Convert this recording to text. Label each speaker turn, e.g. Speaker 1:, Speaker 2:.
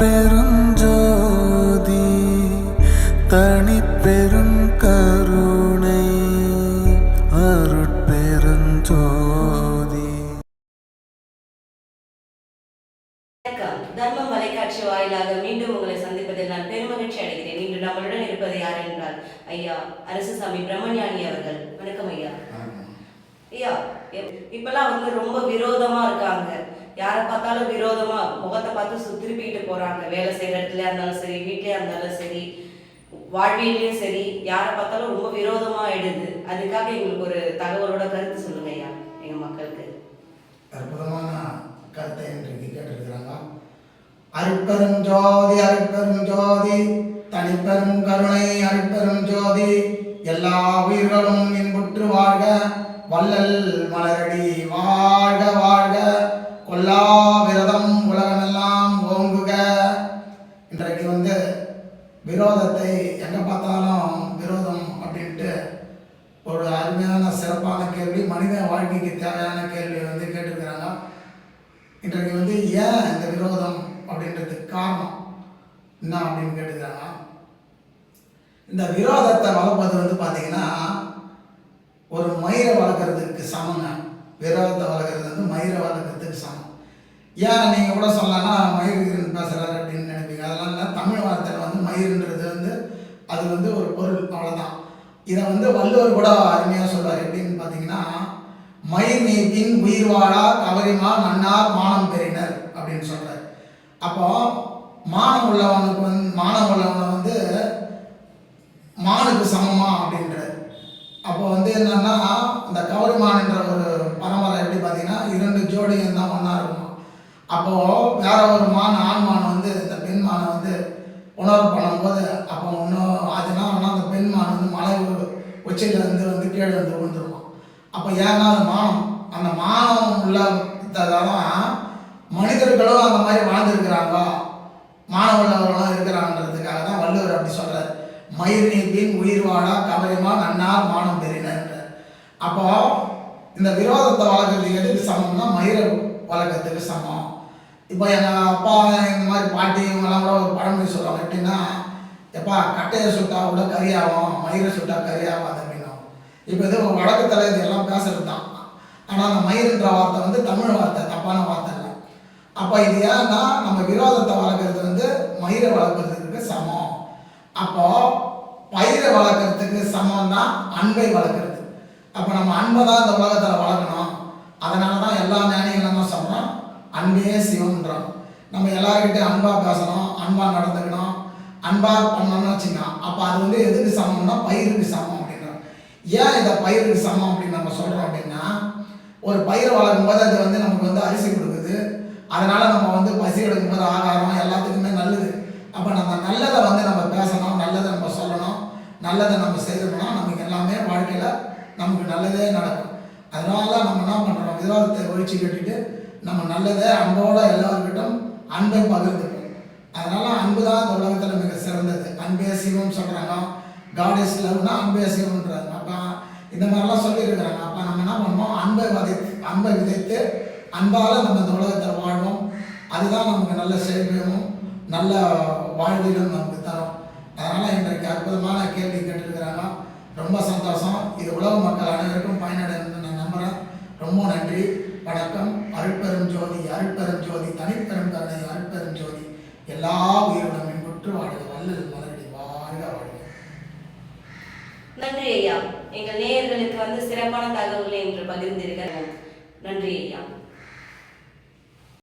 Speaker 1: அருட்பெருஞ்சோதி தனிப்பெரும் கருணை அருட்பெருஞ்சோதி.
Speaker 2: தர்மம் வலைக்காட்சி வாயிலாக மீண்டும் உங்களை சந்திப்பதில் நான் பெருமகிழ்ச்சி அடைகிறேன். இன்று நம்மளுடன் இருப்பது யார் என்றால் ஐயா அரசுசாமி பிரம்மஞானி அவர்கள். வணக்கம் ஐயா. ஐயா, இப்பெல்லாம் ரொம்ப விரோதமா இருக்காங்க. யாரை பார்த்தாலும் விரோதமா முகத்தை பார்த்து திருப்பிட்டு போறாங்க. வேலை செய்யற இடத்துல இருந்தாலும் சரி, வீட்டிலே இருந்தாலும் சரி, வாழ்வியலையும் சரி, யாரை பார்த்தாலும் ரொம்ப விரோதமா ஆயிடுது. அதுக்காக எங்களுக்கு ஒரு தகவலோட கருத்து சொல்லுங்க ஐயா, எங்க மக்களுக்கு.
Speaker 3: அற்புதமான கருத்தை இன்றைக்கு கேட்டிருக்கிறாங்க. அருட்பெருஞ்சோதி அருட்பெருஞ்சோதி தனிப்பெரும் கருணை அருட்பெருஞ்சோதி எல்லா உயிர்களும் இன்புற்று வாழ்க வள்ளல் மலரடி வாழ்க வாழ்க கொல்லா விரதம் உலகமெல்லாம் ஓங்குக. இன்றைக்கு விரோதத்தை எங்கே பார்த்தாலும் விரோதம் அப்படின்ட்டு ஒரு அருமையான சிறப்பான கேள்வி, மனித வாழ்க்கைக்கு தேவையான கேள்வி கேட்டிருக்கிறாங்க. இன்றைக்கு ஏன் இந்த விரோதம் அப்படின்றதுக்கு காரணம் என்ன அப்படின்னு கேட்டுக்கிறாங்க. இந்த விரோதத்தை வளர்ப்பது பார்த்தீங்கன்னா ஒரு மயிரை வளர்க்குறதுக்கு சமங்க. விரோதத்தை வளர்க்குறது மயிரை வளர்க்குறதுக்கு சமம். ஏன் நீங்கள் கூட சொல்லலாம்னா மயிர் பேசுகிறாரு அப்படின்னு நினைப்பீங்க. அதெல்லாம் இல்லை. தமிழ் வார்த்தையில் மயிர்ன்றது அது ஒரு பொருள், அவ்வளோதான். இதை வள்ளுவர் கூட அருமையாக சொல்வார். எப்படின்னு பார்த்தீங்கன்னா, மயிர் நீப்பின் உயிர் வாழா கவரிமா நன்னார் மானம் பெறினர் அப்படின்னு சொல்கிறார். அப்போ மானம் உள்ளவனுக்கு மானம் உள்ளவனை மானுக்கு சமமா அப்படின்றார். அப்போ என்னன்னா, இந்த கவரிமான்ன்ற ஒரு பரம்பரை எப்படி பார்த்தீங்கன்னா 2 ஜோடி தான் ஒன்றா இருக்கும். அப்போது வேற ஒரு மான், ஆண் மான் இந்த பெண் மானை உணர்வு பண்ணும்போது அப்போ ஒன்றும் ஆச்சுன்னா அந்த பெண் மான் மலை உச்சியில் கீழே விழுந்துருக்கும். அப்போ ஏன்னா அது மானம், அந்த மானம் உள்ளதான் மனிதர்களும் அந்த மாதிரி வாழ்ந்துருக்கிறாங்க, மானம் உள்ளவர்களும் இருக்கிறான்றதுக்காக தான் வள்ளுவர் அப்படி சொல்கிறார். மயிர் நீப்பின் உயிர் வாழா கவரிமா நன்னார் மானம் பெறினர். அப்போ இந்த விரோதத்தை வளர்க்குறதுக்கு எதுக்கு சமம்னா மயிரை வளர்க்கறதுக்கு சமம். இப்போ எங்கள் அப்பா இந்த மாதிரி பாட்டி இவங்கெல்லாம் கூட ஒரு பழமொழி சொல்லுவாங்க. எப்படின்னா, எப்பா கட்டையை சுட்டா கூட கறியாகும், மயிரை சுட்டா கறியாகாது அப்படின்னும். இப்போ இது வழக்கத்தில் இது எல்லாம் பேசுறது தான். ஆனால் அந்த மயிர்ன்ற வார்த்தை தமிழ் வார்த்தை, தப்பான வார்த்தை இல்லை. அப்போ இது ஏன்னா நம்ம விரோதத்தை வளர்க்குறது மயிரை வளர்க்குறதுக்கு சமம். அப்போது பயிரை வளர்க்குறதுக்கு சமம் தான் அன்பை வளர்க்குறது. அப்போ நம்ம அன்பை தான் இந்த உலகத்தில் வளர்க்கணும். அதனால தான் எல்லா ஞானிகளும் என்ன சொல்கிறோம், அன்பே சிவம்ன்றோம். நம்ம எல்லாருக்கிட்டையும் அன்பாக பேசணும், அன்பாக நடந்துக்கணும், அன்பாக பண்ணணும்னு வச்சுக்கலாம். அப்போ அது எதுக்கு சமம்னா பயிருக்கு சமம் அப்படின்றோம். ஏன் இதை பயிருக்கு சமம் அப்படின்னு நம்ம சொல்கிறோம் அப்படின்னா, ஒரு பயிரை வளர்க்கும் போது அது நமக்கு அரிசி கொடுக்குது. அதனால் நம்ம பசி எடுக்கும்போது ஆகாரம் எல்லாத்துக்குமே நல்லது. அப்போ நம்ம நல்லதை நம்ம பேசணும், நல்லதை நம்ம சொல்லணும், நல்லதை நம்ம செய்யணும்னா நமக்கு எல்லாமே வாழ்க்கையில் நமக்கு நல்லதே நடக்கும். அதனால நம்ம என்ன பண்ணுறோம், விரோதத்தை ஒழிச்சு கட்டிட்டு நம்ம நல்லதே அன்போடு எல்லாருக்கிட்டும் அன்பை பகிர்ந்துக்கணும். அதனால் அன்பு தான் இந்த உலகத்தில் மிக சிறந்தது. அன்பே சிவம் சொல்கிறாங்க. காட் இஸ் லவ்னா அன்பே சிவம்ன்றாங்க. அப்போ இந்த மாதிரிலாம் சொல்லியிருக்கிறாங்க. அப்போ நம்ம என்ன பண்ணுவோம், அன்பை விதைத்து அன்பால் நம்ம இந்த உலகத்தில் வாழ்வோம். அதுதான் நமக்கு நல்ல செல்வியமும் நல்ல வாழ்விலும் நமக்கு தரும். அதனால் இன்றைக்கு அற்புதமான கேள்வி கேட்டிருக்கிறாங்க. ரொம்ப சந்தோஷம். இது உலக மக்கள் அனைவருக்கும் பயனடைன்னு நான் நம்புகிறேன். ரொம்ப நன்றி, வணக்கம். அருட்பெரும் ஜோதி அருட்பெரும் ஜோதி தனிப்பெரும் கருணை அருட்பெரும் ஜோதி எல்லா உயிரிடம் இன்புற்று வாழ்க வள்ளல் மலரடி வாழ்க வாழ்க.
Speaker 2: நன்றி ஐயா. எங்கள் நேயர்களுக்கு சிறப்பான தகவல்களை இன்று பகிர்ந்திருக்க நன்றி ஐயா.